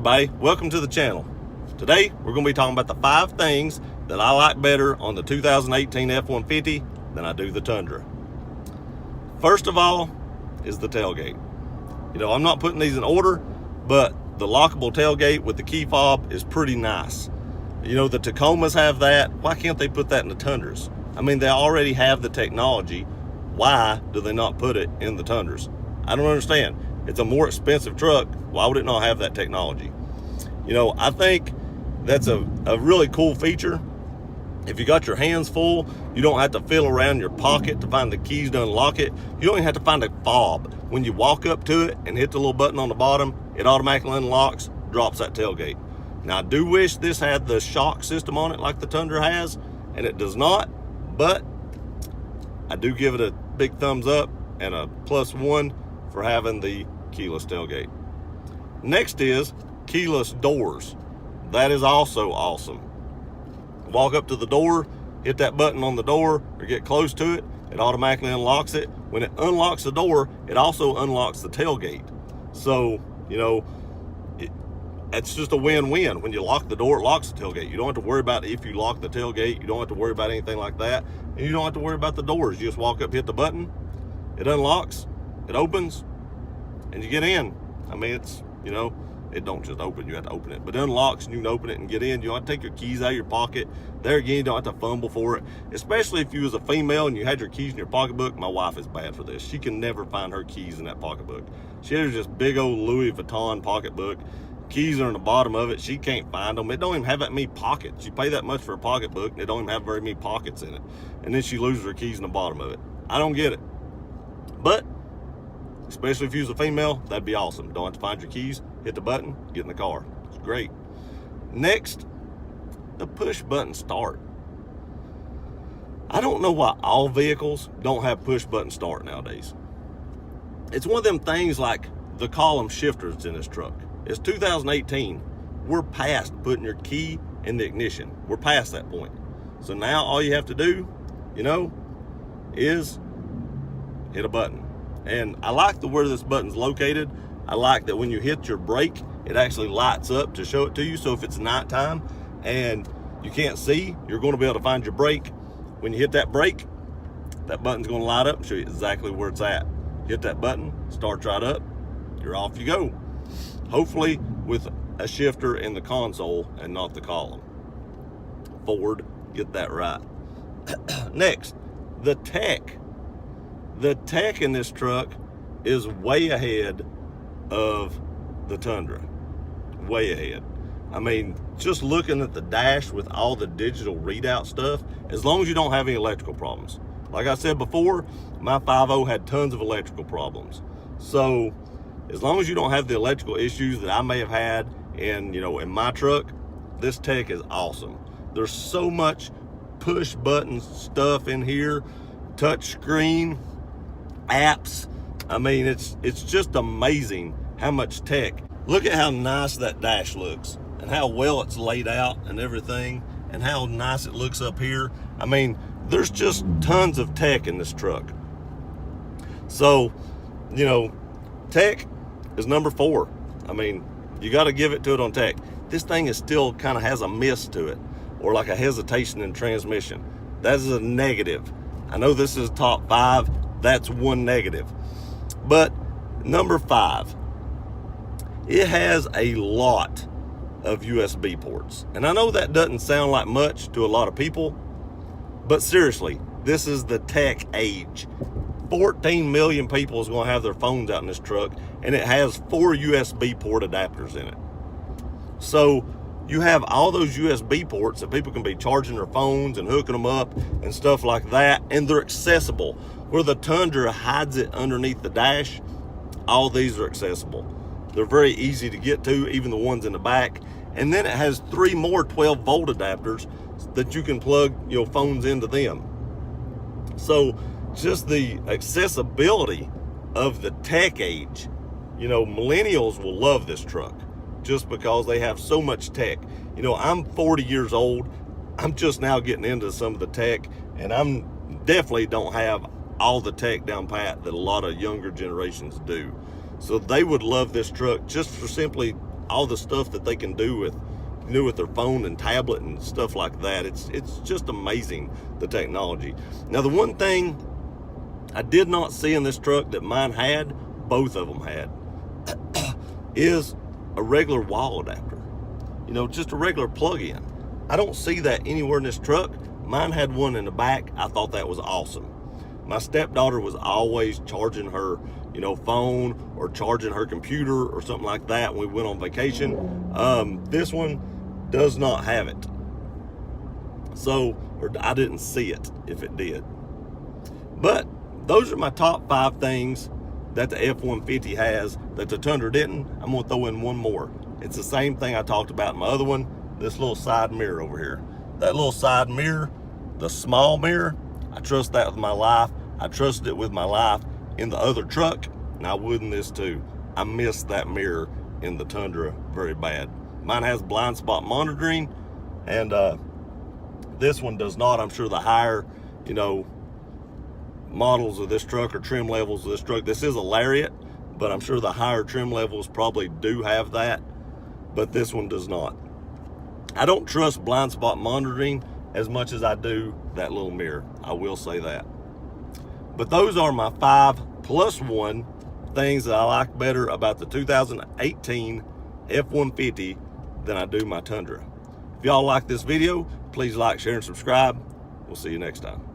everybody, welcome to the channel. Today we're going to be talking about the 5 things that I like better on the 2018 F150 than I do the Tundra. First of all is the tailgate. I'm not putting these in order, but the lockable tailgate with the key fob is pretty nice. The Tacomas have that. Why can't they put that in the Tundras? I mean, they already have the technology. Why do they not put it in the Tundras? I don't understand. It's a more expensive truck. Why would it not have that technology? I think that's a really cool feature. If you got your hands full, you don't have to feel around your pocket to find the keys to unlock it. You don't even have to find a fob. When you walk up to it and hit the little button on the bottom, it automatically unlocks, drops that tailgate. Now, I do wish this had the shock system on it like the Tundra has, and it does not, but I do give it a big thumbs up and a +1 for having the keyless tailgate. Next is keyless doors. That is also awesome. Walk up to the door, hit that button on the door, or get close to it, it automatically unlocks it. When it unlocks the door, it also unlocks the tailgate. So, it's just a win-win. When you lock the door, it locks the tailgate. You don't have to worry about if you lock the tailgate. You don't have to worry about anything like that. And you don't have to worry about the doors. You just walk up, hit the button, it unlocks, it opens, and you get in. I mean, it don't just open, you have to open it, but it unlocks and you can open it and get in. You don't have to take your keys out of your pocket. There again, you don't have to fumble for it, especially if you was a female and you had your keys in your pocketbook. My wife is bad for this. She can never find her keys in that pocketbook. She has this big old Louis Vuitton pocketbook. Keys are in the bottom of it. She can't find them. It don't even have that many pockets. You pay that much for a pocketbook and it don't even have very many pockets in it. And then she loses her keys in the bottom of it. I don't get it. But especially if you was a female, that'd be awesome. Don't have to find your keys, hit the button, get in the car. It's great. Next, the push button start. I don't know why all vehicles don't have push button start nowadays. It's one of them things like the column shifters in this truck. It's 2018. We're past putting your key in the ignition. We're past that point. So now all you have to do, is hit a button. And I like where this button's located. I like that when you hit your brake, it actually lights up to show it to you. So if it's nighttime and you can't see, you're going to be able to find your brake. When you hit that brake, that button's going to light up and show you exactly where it's at. Hit that button, starts right up, you're off you go. Hopefully with a shifter in the console and not the column. Ford, get that right. Next, the tech. The tech in this truck is way ahead of the Tundra. Way ahead. I mean, just looking at the dash with all the digital readout stuff, as long as you don't have any electrical problems. Like I said before, my 5.0 had tons of electrical problems. So, as long as you don't have the electrical issues that I may have had in my truck, this tech is awesome. There's so much push button stuff in here, touch screen, apps. I mean, it's just amazing how much tech. Look at how nice that dash looks and how well it's laid out and everything and how nice it looks up here. I mean, there's just tons of tech in this truck. So, tech is number 4. I mean, you got to give it to it on tech. This thing is still kind of has a miss to it, or like a hesitation in transmission. That is a negative. I know this is top 5. That's one negative. But number 5, it has a lot of USB ports. And I know that doesn't sound like much to a lot of people, but seriously, this is the tech age. 14 million people is going to have their phones out in this truck, and it has 4 USB port adapters in it. So you have all those USB ports that people can be charging their phones and hooking them up and stuff like that, and they're accessible. Where the Tundra hides it underneath the dash, all these are accessible. They're very easy to get to, even the ones in the back. And then it has 3 more 12-volt adapters that you can plug your phones into them. So just the accessibility of the tech age, millennials will love this truck just because they have so much tech. I'm 40 years old. I'm just now getting into some of the tech, and I'm definitely don't have all the tech down pat that a lot of younger generations do. So they would love this truck just for simply all the stuff that they can do with their phone and tablet and stuff like that. It's just amazing, the technology. Now, the one thing I did not see in this truck that mine had, both of them had, is a regular wall adapter. You know, just a regular plug-in. I don't see that anywhere in this truck. Mine had one in the back. I thought that was awesome. My stepdaughter was always charging her, you know, phone or charging her computer or something like that when we went on vacation. This one does not have it. So, or I didn't see it if it did. But those are my top 5 things that the F-150 has that the Tundra didn't. I'm gonna throw in one more. It's the same thing I talked about in my other one, this little side mirror over here. That little side mirror, the small mirror, I trust that with my life. I trusted it with my life in the other truck, and I would in this too. I missed that mirror in the Tundra very bad. Mine has blind spot monitoring, and this one does not. I'm sure the higher, you know, models of this truck or trim levels of this truck, this is a Lariat, but I'm sure the higher trim levels probably do have that, but this one does not. I don't trust blind spot monitoring as much as I do that little mirror. I will say that. But those are my 5+1 things that I like better about the 2018 F-150 than I do my Tundra. If y'all like this video, please like, share, and subscribe. We'll see you next time.